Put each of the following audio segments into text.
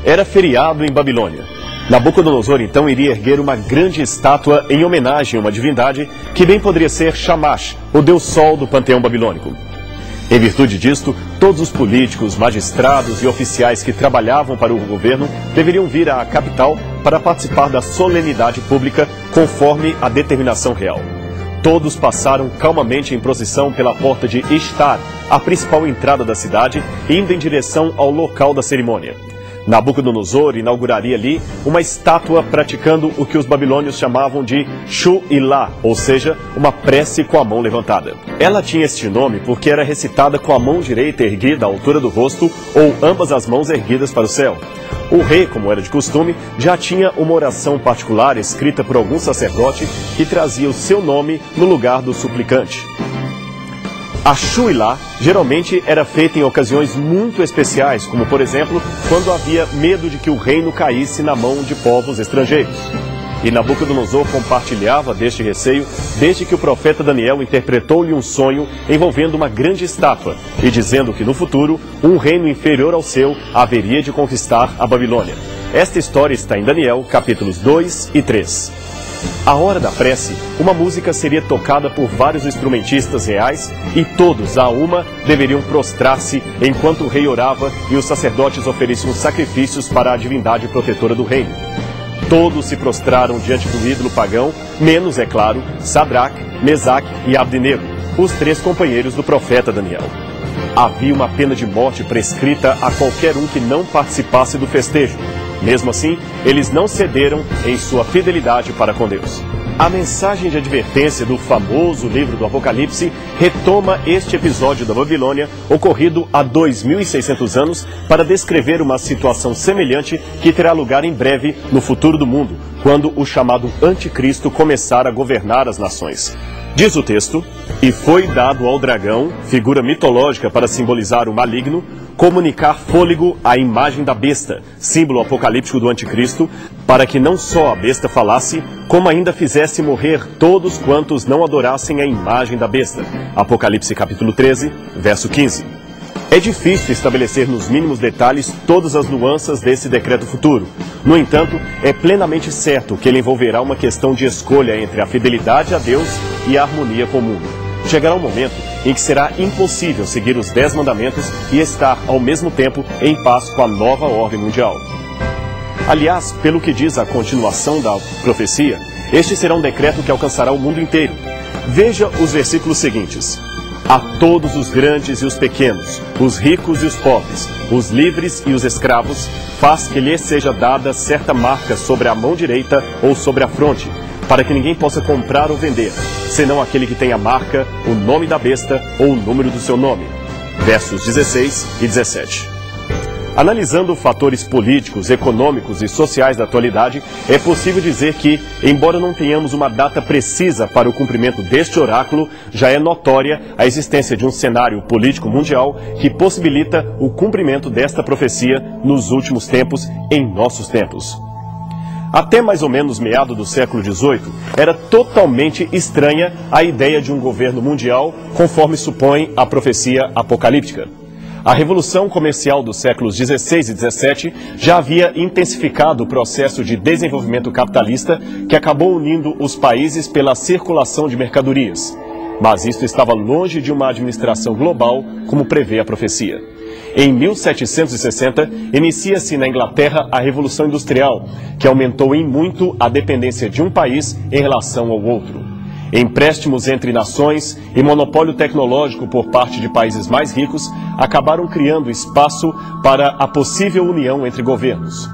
Era feriado em Babilônia. Nabucodonosor então iria erguer uma grande estátua em homenagem a uma divindade que bem poderia ser Shamash, o deus sol do panteão babilônico. Em virtude disto, todos os políticos, magistrados e oficiais que trabalhavam para o governo deveriam vir à capital para participar da solenidade pública conforme a determinação real. Todos passaram calmamente em procissão pela porta de Ishtar, a principal entrada da cidade, indo em direção ao local da cerimônia. Nabucodonosor inauguraria ali uma estátua praticando o que os babilônios chamavam de Shu-Ilá, ou seja, uma prece com a mão levantada. Ela tinha este nome porque era recitada com a mão direita erguida à altura do rosto ou ambas as mãos erguidas para o céu. O rei, como era de costume, já tinha uma oração particular escrita por algum sacerdote que trazia o seu nome no lugar do suplicante. A Shu-Ilá geralmente era feita em ocasiões muito especiais, como por exemplo, quando havia medo de que o reino caísse na mão de povos estrangeiros. E Nabucodonosor compartilhava deste receio desde que o profeta Daniel interpretou-lhe um sonho envolvendo uma grande estátua e dizendo que no futuro um reino inferior ao seu haveria de conquistar a Babilônia. Esta história está em Daniel, capítulos 2 e 3. À hora da prece, uma música seria tocada por vários instrumentistas reais e todos, a uma, deveriam prostrar-se enquanto o rei orava e os sacerdotes ofereciam sacrifícios para a divindade protetora do reino. Todos se prostraram diante do ídolo pagão, menos, é claro, Sadraque, Mesaque e Abdenego, os três companheiros do profeta Daniel. Havia uma pena de morte prescrita a qualquer um que não participasse do festejo. Mesmo assim, eles não cederam em sua fidelidade para com Deus. A mensagem de advertência do famoso livro do Apocalipse retoma este episódio da Babilônia, ocorrido há 2.600 anos, para descrever uma situação semelhante que terá lugar em breve no futuro do mundo, quando o chamado Anticristo começar a governar as nações. Diz o texto: "E foi dado ao dragão, figura mitológica para simbolizar o maligno, comunicar fôlego à imagem da besta, símbolo apocalíptico do anticristo, para que não só a besta falasse, como ainda fizesse morrer todos quantos não adorassem a imagem da besta." Apocalipse capítulo 13, verso 15. É difícil estabelecer nos mínimos detalhes todas as nuances desse decreto futuro. No entanto, é plenamente certo que ele envolverá uma questão de escolha entre a fidelidade a Deus e a harmonia com o mundo. Chegará um momento em que será impossível seguir os 10 mandamentos e estar, ao mesmo tempo, em paz com a nova ordem mundial. Aliás, pelo que diz a continuação da profecia, este será um decreto que alcançará o mundo inteiro. Veja os versículos seguintes: "A todos os grandes e os pequenos, os ricos e os pobres, os livres e os escravos, faz que lhes seja dada certa marca sobre a mão direita ou sobre a fronte, para que ninguém possa comprar ou vender, senão aquele que tem a marca, o nome da besta ou o número do seu nome." Versos 16 e 17. Analisando fatores políticos, econômicos e sociais da atualidade, é possível dizer que, embora não tenhamos uma data precisa para o cumprimento deste oráculo, já é notória a existência de um cenário político mundial que possibilita o cumprimento desta profecia nos últimos tempos, em nossos tempos. Até mais ou menos meado do século XVIII, era totalmente estranha a ideia de um governo mundial, conforme supõe a profecia apocalíptica. A Revolução Comercial dos séculos XVI e XVII já havia intensificado o processo de desenvolvimento capitalista que acabou unindo os países pela circulação de mercadorias. Mas isto estava longe de uma administração global, como prevê a profecia. Em 1760, inicia-se na Inglaterra a Revolução Industrial, que aumentou em muito a dependência de um país em relação ao outro. Empréstimos entre nações e monopólio tecnológico por parte de países mais ricos acabaram criando espaço para a possível união entre governos.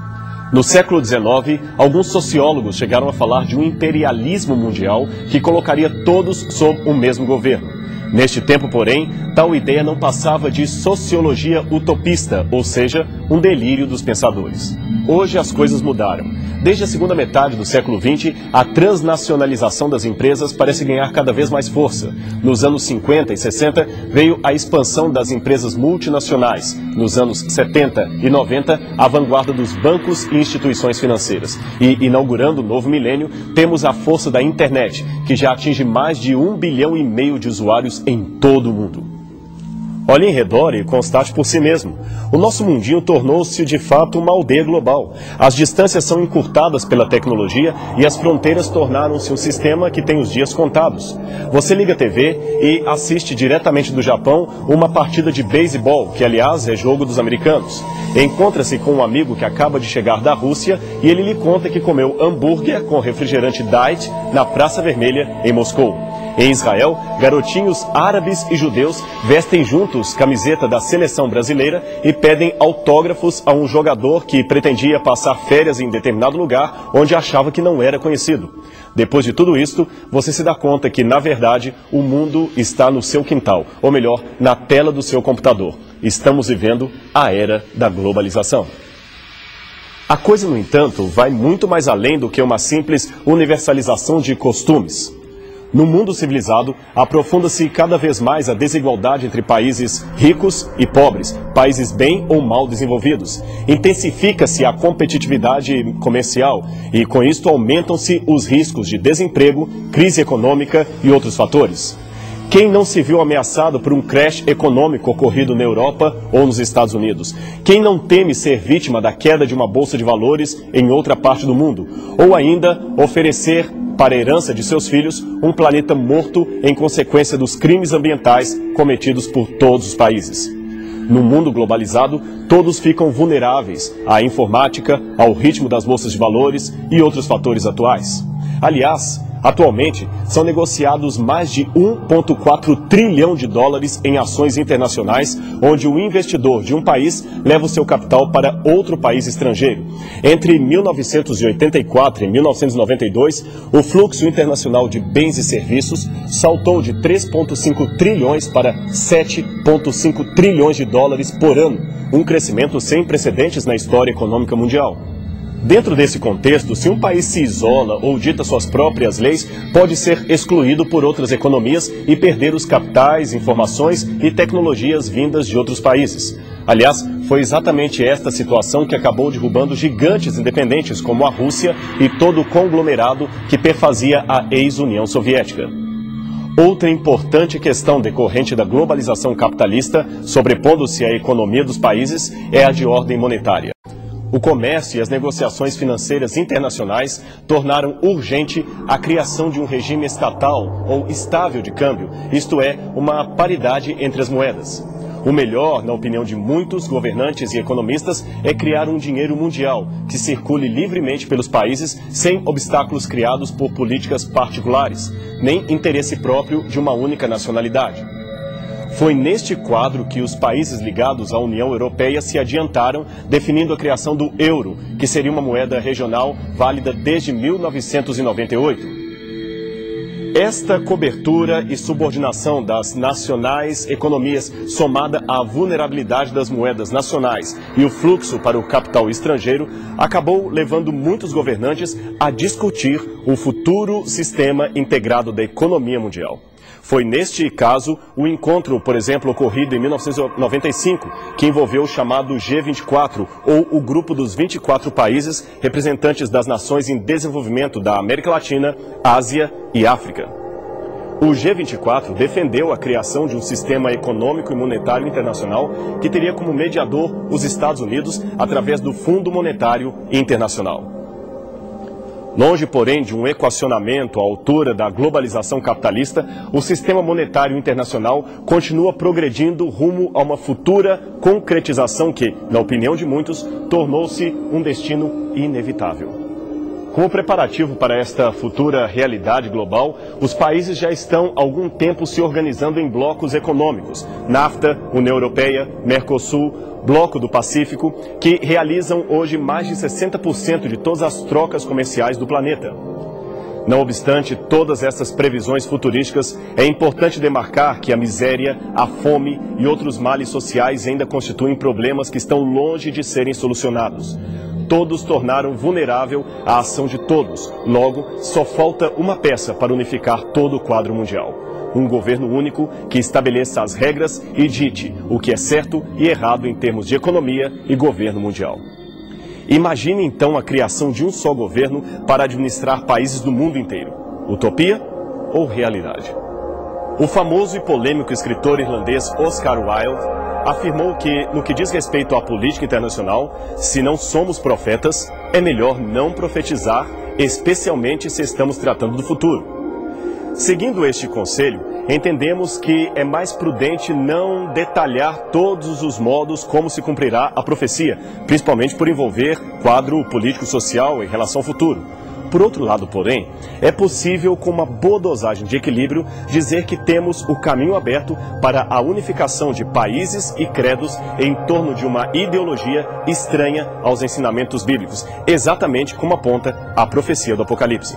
No século XIX, alguns sociólogos chegaram a falar de um imperialismo mundial que colocaria todos sob o mesmo governo. Neste tempo, porém, tal ideia não passava de sociologia utopista, ou seja, um delírio dos pensadores. Hoje as coisas mudaram. Desde a segunda metade do século XX, a transnacionalização das empresas parece ganhar cada vez mais força. Nos anos 50 e 60, veio a expansão das empresas multinacionais. Nos anos 70 e 90, a vanguarda dos bancos e instituições financeiras. E, inaugurando o novo milênio, temos a força da internet, que já atinge mais de 1,5 bilhão de usuários em todo o mundo. Olhe em redor e constate por si mesmo. O nosso mundinho tornou-se de fato uma aldeia global. As distâncias são encurtadas pela tecnologia e as fronteiras tornaram-se um sistema que tem os dias contados. Você liga a TV e assiste diretamente do Japão uma partida de beisebol, que aliás é jogo dos americanos. Encontra-se com um amigo que acaba de chegar da Rússia e ele lhe conta que comeu hambúrguer com refrigerante Diet na Praça Vermelha, em Moscou. Em Israel, garotinhos árabes e judeus vestem juntos camiseta da seleção brasileira e pedem autógrafos a um jogador que pretendia passar férias em determinado lugar onde achava que não era conhecido. Depois de tudo isto, você se dá conta que, na verdade, o mundo está no seu quintal, ou melhor, na tela do seu computador. Estamos vivendo a era da globalização. A coisa, no entanto, vai muito mais além do que uma simples universalização de costumes. No mundo civilizado, aprofunda-se cada vez mais a desigualdade entre países ricos e pobres, países bem ou mal desenvolvidos. Intensifica-se a competitividade comercial e, com isto, aumentam-se os riscos de desemprego, crise econômica e outros fatores. Quem não se viu ameaçado por um crash econômico ocorrido na Europa ou nos Estados Unidos? Quem não teme ser vítima da queda de uma bolsa de valores em outra parte do mundo? Ou ainda oferecer para a herança de seus filhos um planeta morto em consequência dos crimes ambientais cometidos por todos os países. No mundo globalizado, todos ficam vulneráveis à informática, ao ritmo das bolsas de valores e outros fatores atuais. Aliás, atualmente, são negociados mais de 1,4 trilhão de dólares em ações internacionais, onde o investidor de um país leva o seu capital para outro país estrangeiro. Entre 1984 e 1992, o fluxo internacional de bens e serviços saltou de 3,5 trilhões para 7,5 trilhões de dólares por ano, um crescimento sem precedentes na história econômica mundial. Dentro desse contexto, se um país se isola ou dita suas próprias leis, pode ser excluído por outras economias e perder os capitais, informações e tecnologias vindas de outros países. Aliás, foi exatamente esta situação que acabou derrubando gigantes independentes como a Rússia e todo o conglomerado que perfazia a ex-União Soviética. Outra importante questão decorrente da globalização capitalista, sobrepondo-se à economia dos países, é a de ordem monetária. O comércio e as negociações financeiras internacionais tornaram urgente a criação de um regime estatal ou estável de câmbio, isto é, uma paridade entre as moedas. O melhor, na opinião de muitos governantes e economistas, é criar um dinheiro mundial que circule livremente pelos países sem obstáculos criados por políticas particulares, nem interesse próprio de uma única nacionalidade. Foi neste quadro que os países ligados à União Europeia se adiantaram, definindo a criação do euro, que seria uma moeda regional válida desde 1998. Esta cobertura e subordinação das nacionais economias, somada à vulnerabilidade das moedas nacionais e o fluxo para o capital estrangeiro, acabou levando muitos governantes a discutir o futuro sistema integrado da economia mundial. Foi neste caso o encontro, por exemplo, ocorrido em 1995, que envolveu o chamado G24, ou o grupo dos 24 países representantes das nações em desenvolvimento da América Latina, Ásia e África. O G24 defendeu a criação de um sistema econômico e monetário internacional que teria como mediador os Estados Unidos através do Fundo Monetário Internacional. Longe, porém, de um equacionamento à altura da globalização capitalista, o sistema monetário internacional continua progredindo rumo a uma futura concretização que, na opinião de muitos, tornou-se um destino inevitável. Como preparativo para esta futura realidade global, os países já estão há algum tempo se organizando em blocos econômicos, NAFTA, União Europeia, Mercosul, Bloco do Pacífico, que realizam hoje mais de 60% de todas as trocas comerciais do planeta. Não obstante todas essas previsões futurísticas, é importante demarcar que a miséria, a fome e outros males sociais ainda constituem problemas que estão longe de serem solucionados. Todos tornaram vulnerável a ação de todos, logo, só falta uma peça para unificar todo o quadro mundial. Um governo único que estabeleça as regras e dite o que é certo e errado em termos de economia e governo mundial. Imagine então a criação de um só governo para administrar países do mundo inteiro. Utopia ou realidade? O famoso e polêmico escritor irlandês Oscar Wilde afirmou que, no que diz respeito à política internacional, se não somos profetas, é melhor não profetizar, especialmente se estamos tratando do futuro. Seguindo este conselho, entendemos que é mais prudente não detalhar todos os modos como se cumprirá a profecia, principalmente por envolver quadro político-social em relação ao futuro. Por outro lado, porém, é possível, com uma boa dosagem de equilíbrio, dizer que temos o caminho aberto para a unificação de países e credos em torno de uma ideologia estranha aos ensinamentos bíblicos, exatamente como aponta a profecia do Apocalipse.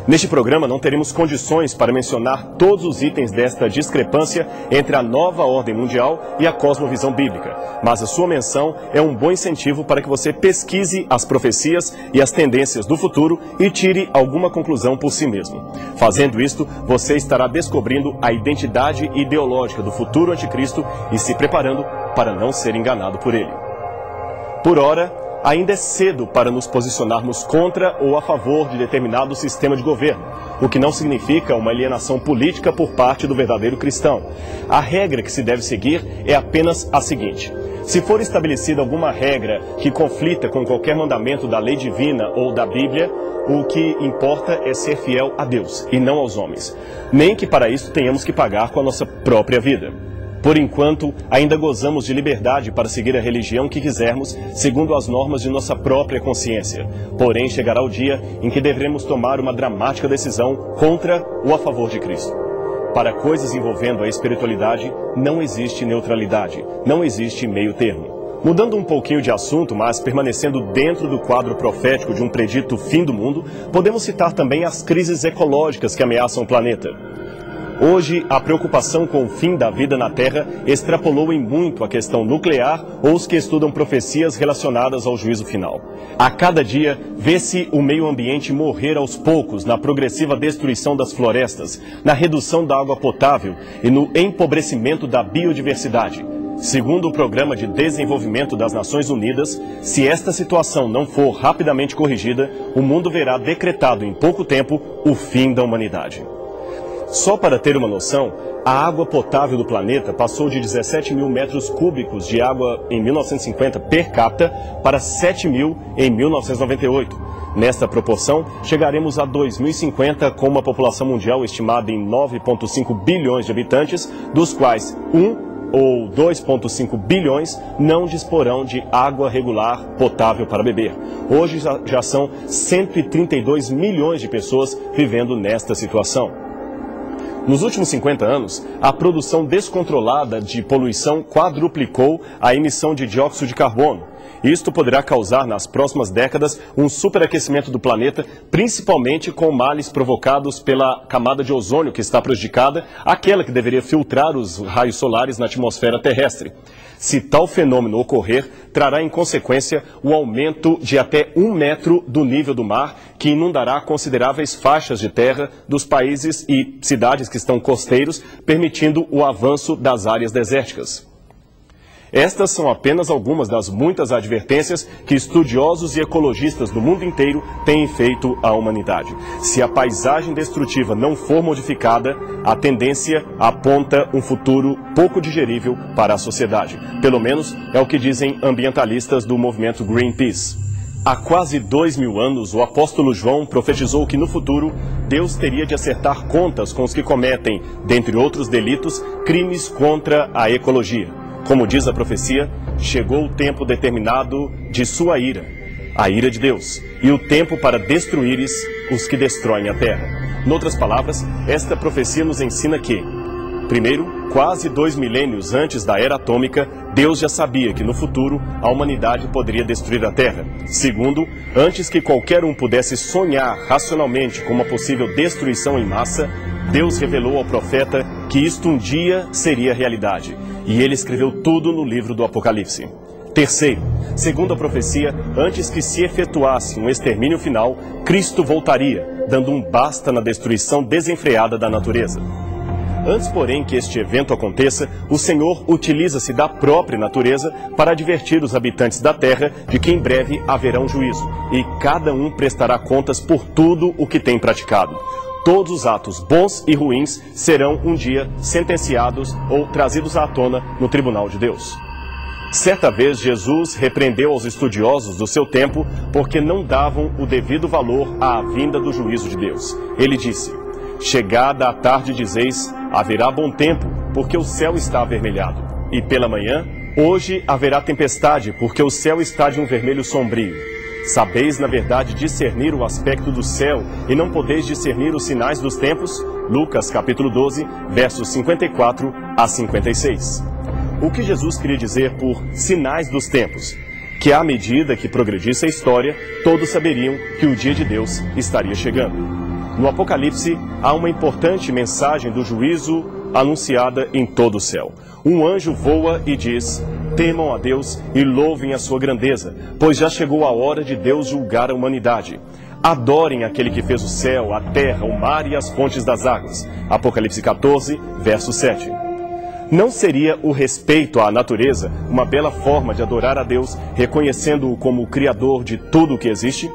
Neste programa não teremos condições para mencionar todos os itens desta discrepância entre a nova ordem mundial e a cosmovisão bíblica, mas a sua menção é um bom incentivo para que você pesquise as profecias e as tendências do futuro e tire alguma conclusão por si mesmo. Fazendo isto, você estará descobrindo a identidade ideológica do futuro anticristo e se preparando para não ser enganado por ele. Por ora, ainda é cedo para nos posicionarmos contra ou a favor de determinado sistema de governo, o que não significa uma alienação política por parte do verdadeiro cristão. A regra que se deve seguir é apenas a seguinte: se for estabelecida alguma regra que conflita com qualquer mandamento da lei divina ou da Bíblia, o que importa é ser fiel a Deus e não aos homens, nem que para isso tenhamos que pagar com a nossa própria vida. Por enquanto, ainda gozamos de liberdade para seguir a religião que quisermos, segundo as normas de nossa própria consciência. Porém, chegará o dia em que deveremos tomar uma dramática decisão contra ou a favor de Cristo. Para coisas envolvendo a espiritualidade, não existe neutralidade, não existe meio termo. Mudando um pouquinho de assunto, mas permanecendo dentro do quadro profético de um predito fim do mundo, podemos citar também as crises ecológicas que ameaçam o planeta. Hoje, a preocupação com o fim da vida na Terra extrapolou em muito a questão nuclear ou os que estudam profecias relacionadas ao juízo final. A cada dia, vê-se o meio ambiente morrer aos poucos na progressiva destruição das florestas, na redução da água potável e no empobrecimento da biodiversidade. Segundo o Programa de Desenvolvimento das Nações Unidas, se esta situação não for rapidamente corrigida, o mundo verá decretado em pouco tempo o fim da humanidade. Só para ter uma noção, a água potável do planeta passou de 17 mil metros cúbicos de água em 1950 per capita para 7 mil em 1998. Nesta proporção, chegaremos a 2050 com uma população mundial estimada em 9,5 bilhões de habitantes, dos quais 1 ou 2,5 bilhões não disporão de água regular potável para beber. Hoje já são 132 milhões de pessoas vivendo nesta situação. Nos últimos 50 anos, a produção descontrolada de poluição quadruplicou a emissão de dióxido de carbono. Isto poderá causar, nas próximas décadas, um superaquecimento do planeta, principalmente com males provocados pela camada de ozônio que está prejudicada, aquela que deveria filtrar os raios solares na atmosfera terrestre. Se tal fenômeno ocorrer, trará em consequência o aumento de até 1 metro do nível do mar, que inundará consideráveis faixas de terra dos países e cidades que estão costeiros, permitindo o avanço das áreas desérticas. Estas são apenas algumas das muitas advertências que estudiosos e ecologistas do mundo inteiro têm feito à humanidade. Se a paisagem destrutiva não for modificada, a tendência aponta um futuro pouco digerível para a sociedade. Pelo menos é o que dizem ambientalistas do movimento Greenpeace. Há quase 2000 anos, o apóstolo João profetizou que no futuro Deus teria de acertar contas com os que cometem, dentre outros delitos, crimes contra a ecologia. Como diz a profecia, chegou o tempo determinado de sua ira, a ira de Deus, e o tempo para destruíres os que destroem a terra. Noutras palavras, esta profecia nos ensina que, primeiro, quase 2 milênios antes da era atômica, Deus já sabia que no futuro a humanidade poderia destruir a Terra. Segundo, antes que qualquer um pudesse sonhar racionalmente com uma possível destruição em massa, Deus revelou ao profeta que isto um dia seria realidade, e ele escreveu tudo no livro do Apocalipse. Terceiro, segundo a profecia, antes que se efetuasse um extermínio final, Cristo voltaria, dando um basta na destruição desenfreada da natureza. Antes, porém, que este evento aconteça, o Senhor utiliza-se da própria natureza para advertir os habitantes da terra de que em breve haverá um juízo, e cada um prestará contas por tudo o que tem praticado. todos os atos bons e ruins serão um dia sentenciados ou trazidos à tona no tribunal de Deus. Certa vez, Jesus repreendeu aos estudiosos do seu tempo porque não davam o devido valor à vinda do juízo de Deus. Ele disse: chegada a tarde dizeis, haverá bom tempo, porque o céu está avermelhado. E pela manhã, hoje haverá tempestade, porque o céu está de um vermelho sombrio. Sabeis, na verdade, discernir o aspecto do céu, e não podeis discernir os sinais dos tempos? Lucas capítulo 12, versos 54 a 56. O que Jesus queria dizer por sinais dos tempos? Que à medida que progredisse a história, todos saberiam que o dia de Deus estaria chegando. No Apocalipse, há uma importante mensagem do juízo anunciada em todo o céu. Um anjo voa e diz: temam a Deus e louvem a sua grandeza, pois já chegou a hora de Deus julgar a humanidade. Adorem aquele que fez o céu, a terra, o mar e as fontes das águas. Apocalipse 14, verso 7. Não seria o respeito à natureza uma bela forma de adorar a Deus, reconhecendo-o como o Criador de tudo o que existe?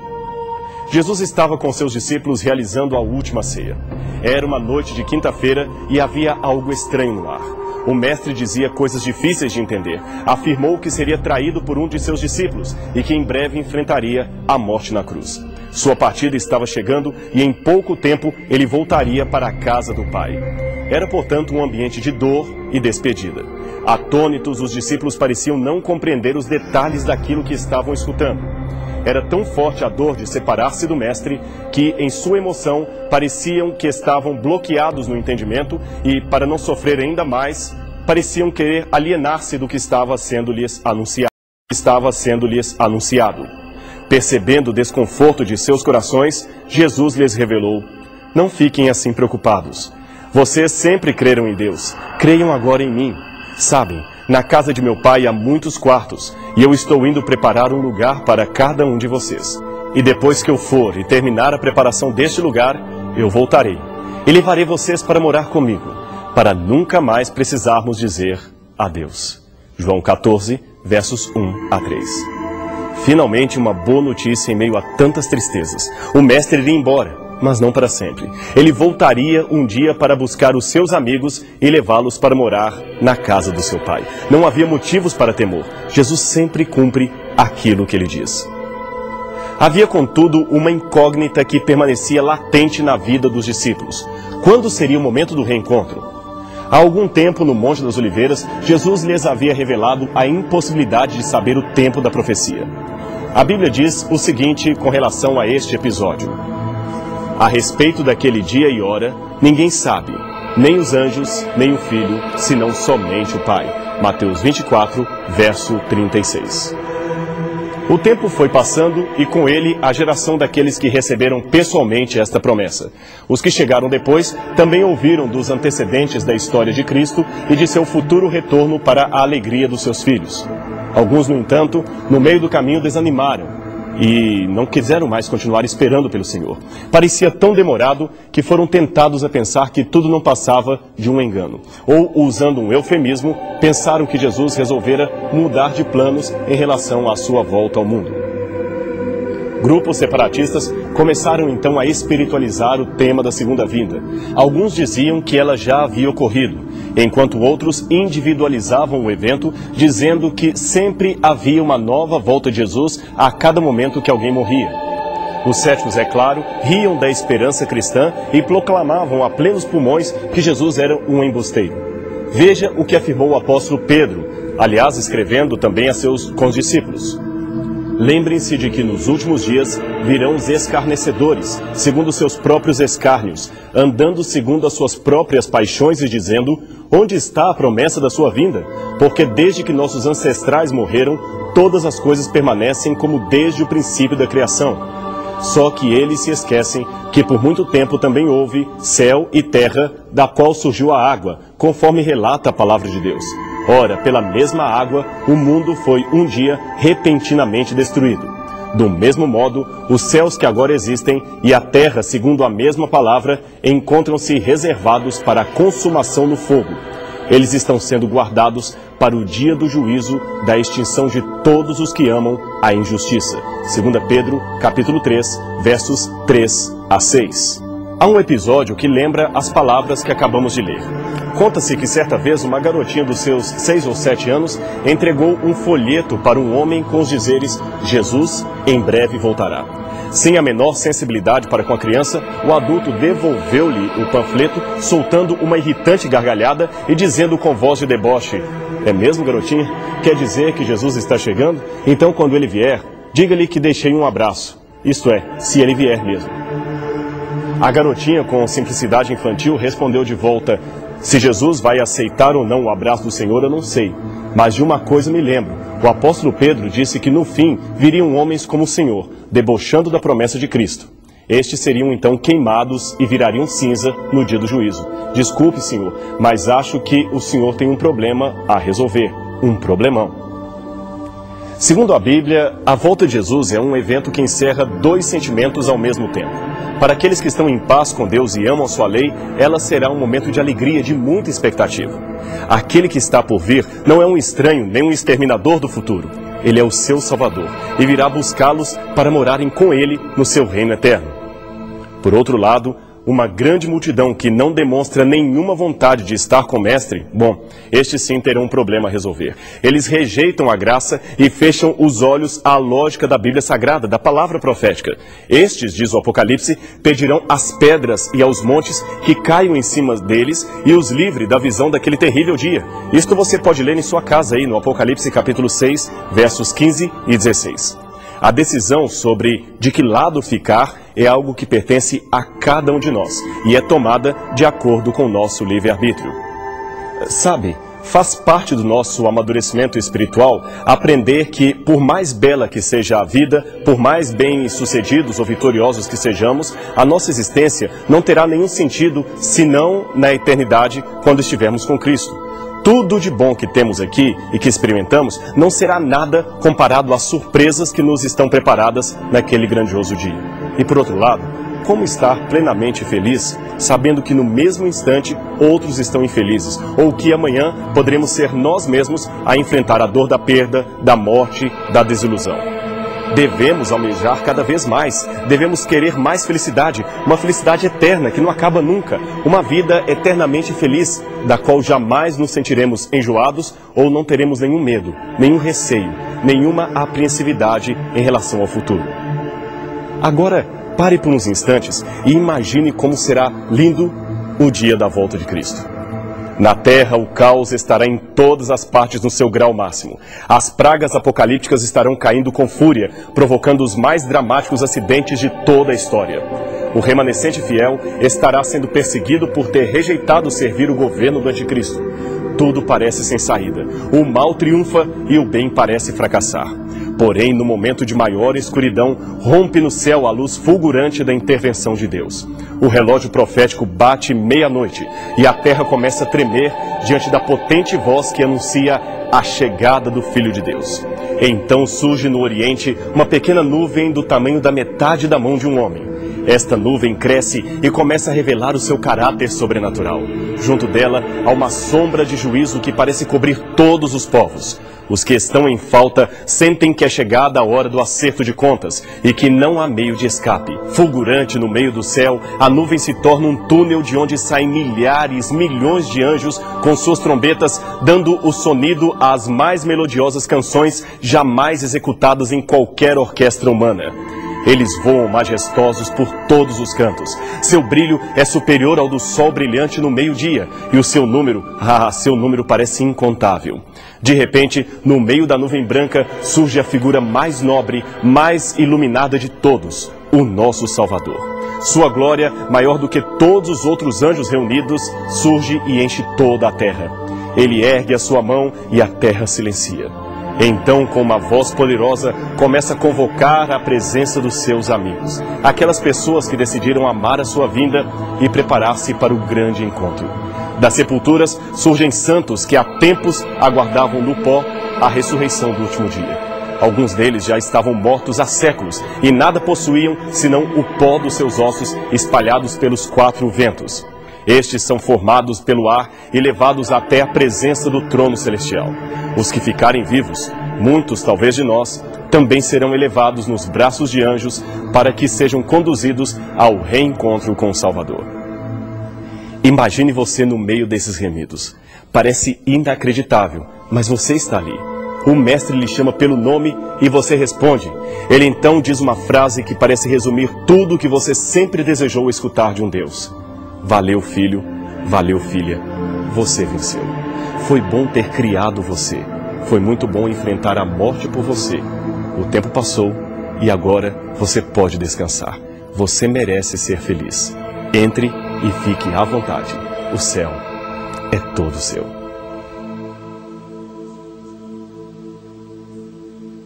Jesus estava com seus discípulos realizando a última ceia. Era uma noite de quinta-feira e havia algo estranho no ar. O mestre dizia coisas difíceis de entender. Afirmou que seria traído por um de seus discípulos e que em breve enfrentaria a morte na cruz. Sua partida estava chegando e em pouco tempo ele voltaria para a casa do Pai. Era, portanto, um ambiente de dor e despedida. Atônitos, os discípulos pareciam não compreender os detalhes daquilo que estavam escutando. Era tão forte a dor de separar-se do mestre que, em sua emoção, pareciam que estavam bloqueados no entendimento e, para não sofrer ainda mais, pareciam querer alienar-se do que estava sendo-lhes anunciado. Percebendo o desconforto de seus corações, Jesus lhes revelou: não fiquem assim preocupados. Vocês sempre creram em Deus, creiam agora em mim. Sabem, na casa de meu pai há muitos quartos, e eu estou indo preparar um lugar para cada um de vocês. E depois que eu for e terminar a preparação deste lugar, eu voltarei, e levarei vocês para morar comigo, para nunca mais precisarmos dizer adeus. João 14, versos 1 a 3. Finalmente uma boa notícia em meio a tantas tristezas. O mestre iria embora, mas não para sempre. Ele voltaria um dia para buscar os seus amigos e levá-los para morar na casa do seu pai. Não havia motivos para temor. Jesus sempre cumpre aquilo que ele diz. Havia, contudo, uma incógnita que permanecia latente na vida dos discípulos. Quando seria o momento do reencontro? Há algum tempo, no Monte das Oliveiras, Jesus lhes havia revelado a impossibilidade de saber o tempo da profecia. A Bíblia diz o seguinte com relação a este episódio: a respeito daquele dia e hora, ninguém sabe, nem os anjos, nem o Filho, senão somente o Pai. Mateus 24, verso 36. O tempo foi passando e com ele a geração daqueles que receberam pessoalmente esta promessa. Os que chegaram depois também ouviram dos antecedentes da história de Cristo e de seu futuro retorno para a alegria dos seus filhos. Alguns, no entanto, no meio do caminho desanimaram e não quiseram mais continuar esperando pelo Senhor. Parecia tão demorado que foram tentados a pensar que tudo não passava de um engano. Ou, usando um eufemismo, pensaram que Jesus resolvera mudar de planos em relação à sua volta ao mundo. Grupos separatistas começaram então a espiritualizar o tema da segunda vinda. Alguns diziam que ela já havia ocorrido, enquanto outros individualizavam o evento, dizendo que sempre havia uma nova volta de Jesus a cada momento que alguém morria. Os céticos, é claro, riam da esperança cristã e proclamavam a plenos pulmões que Jesus era um embusteiro. Veja o que afirmou o apóstolo Pedro, aliás, escrevendo também com os discípulos. Lembrem-se de que nos últimos dias virão os escarnecedores, segundo seus próprios escárnios, andando segundo as suas próprias paixões e dizendo: onde está a promessa da sua vinda? Porque desde que nossos ancestrais morreram, todas as coisas permanecem como desde o princípio da criação. Só que eles se esquecem que por muito tempo também houve céu e terra, da qual surgiu a água, conforme relata a palavra de Deus. Ora, pela mesma água, o mundo foi um dia repentinamente destruído. Do mesmo modo, os céus que agora existem e a terra, segundo a mesma palavra, encontram-se reservados para a consumação no fogo. Eles estão sendo guardados para o dia do juízo, da extinção de todos os que amam a injustiça. 2 Pedro, capítulo 3, versos 3 a 6. Há um episódio que lembra as palavras que acabamos de ler. Conta-se que certa vez uma garotinha dos seus 6 ou 7 anos entregou um folheto para um homem com os dizeres: Jesus em breve voltará. Sem a menor sensibilidade para com a criança, o adulto devolveu-lhe o panfleto, soltando uma irritante gargalhada e dizendo com voz de deboche: é mesmo, garotinha? Quer dizer que Jesus está chegando? Então, quando ele vier, diga-lhe que deixei um abraço. Isto é, se ele vier mesmo. A garotinha, com simplicidade infantil, respondeu de volta: se Jesus vai aceitar ou não o abraço do Senhor, eu não sei. Mas de uma coisa me lembro: o apóstolo Pedro disse que no fim viriam homens como o Senhor, debochando da promessa de Cristo. Estes seriam então queimados e virariam cinza no dia do juízo. Desculpe, Senhor, mas acho que o Senhor tem um problema a resolver. Um problemão. Segundo a Bíblia, a volta de Jesus é um evento que encerra dois sentimentos ao mesmo tempo. Para aqueles que estão em paz com Deus e amam sua lei, ela será um momento de alegria, de muita expectativa. Aquele que está por vir não é um estranho, nem um exterminador do futuro. Ele é o seu Salvador e virá buscá-los para morarem com ele no seu reino eterno. Por outro lado, uma grande multidão que não demonstra nenhuma vontade de estar com o Mestre, bom, estes sim terão um problema a resolver. Eles rejeitam a graça e fecham os olhos à lógica da Bíblia Sagrada, da palavra profética. Estes, diz o Apocalipse, pedirão às pedras e aos montes que caiam em cima deles e os livre da visão daquele terrível dia. Isto você pode ler em sua casa aí no Apocalipse capítulo 6, versos 15 e 16. A decisão sobre de que lado ficar é algo que pertence a cada um de nós e é tomada de acordo com o nosso livre-arbítrio. Sabe, faz parte do nosso amadurecimento espiritual aprender que, por mais bela que seja a vida, por mais bem-sucedidos ou vitoriosos que sejamos, a nossa existência não terá nenhum sentido senão na eternidade, quando estivermos com Cristo. Tudo de bom que temos aqui e que experimentamos não será nada comparado às surpresas que nos estão preparadas naquele grandioso dia. E por outro lado, como estar plenamente feliz, sabendo que no mesmo instante outros estão infelizes, ou que amanhã poderemos ser nós mesmos a enfrentar a dor da perda, da morte, da desilusão. Devemos almejar cada vez mais, devemos querer mais felicidade, uma felicidade eterna que não acaba nunca, uma vida eternamente feliz, da qual jamais nos sentiremos enjoados ou não teremos nenhum medo, nenhum receio, nenhuma apreensividade em relação ao futuro. Agora, pare por uns instantes e imagine como será lindo o dia da volta de Cristo. Na terra, o caos estará em todas as partes no seu grau máximo. As pragas apocalípticas estarão caindo com fúria, provocando os mais dramáticos acidentes de toda a história. O remanescente fiel estará sendo perseguido por ter rejeitado servir o governo do anticristo. Tudo parece sem saída. O mal triunfa e o bem parece fracassar. Porém, no momento de maior escuridão, rompe no céu a luz fulgurante da intervenção de Deus. O relógio profético bate meia-noite e a terra começa a tremer diante da potente voz que anuncia a chegada do Filho de Deus. Então surge no Oriente uma pequena nuvem do tamanho da metade da mão de um homem. Esta nuvem cresce e começa a revelar o seu caráter sobrenatural. Junto dela há uma sombra de juízo que parece cobrir todos os povos. Os que estão em falta sentem que é chegada a hora do acerto de contas e que não há meio de escape. Fulgurante no meio do céu, a nuvem se torna um túnel de onde saem milhares, milhões de anjos com suas trombetas, dando o sonido às mais melodiosas canções jamais executadas em qualquer orquestra humana. Eles voam majestosos por todos os cantos. Seu brilho é superior ao do sol brilhante no meio-dia, e o seu número parece incontável. De repente, no meio da nuvem branca, surge a figura mais nobre, mais iluminada de todos, o nosso Salvador. Sua glória, maior do que todos os outros anjos reunidos, surge e enche toda a terra. Ele ergue a sua mão e a terra silencia. Então, com uma voz poderosa, começa a convocar a presença dos seus amigos, aquelas pessoas que decidiram amar a sua vinda e preparar-se para o grande encontro. Das sepulturas surgem santos que há tempos aguardavam no pó a ressurreição do último dia. Alguns deles já estavam mortos há séculos e nada possuíam senão o pó dos seus ossos espalhados pelos 4 ventos. Estes são formados pelo ar e levados até a presença do trono celestial. Os que ficarem vivos muitos, talvez de nós, também serão elevados nos braços de anjos para que sejam conduzidos ao reencontro com o Salvador. Imagine você no meio desses remidos. Parece inacreditável, mas você está ali. O mestre lhe chama pelo nome e você responde. Ele então diz uma frase que parece resumir tudo o que você sempre desejou escutar de um Deus. Valeu, filho. Valeu, filha. Você venceu. Foi bom ter criado você. Foi muito bom enfrentar a morte por você. O tempo passou e agora você pode descansar. Você merece ser feliz. Entre e fique à vontade. O céu é todo seu.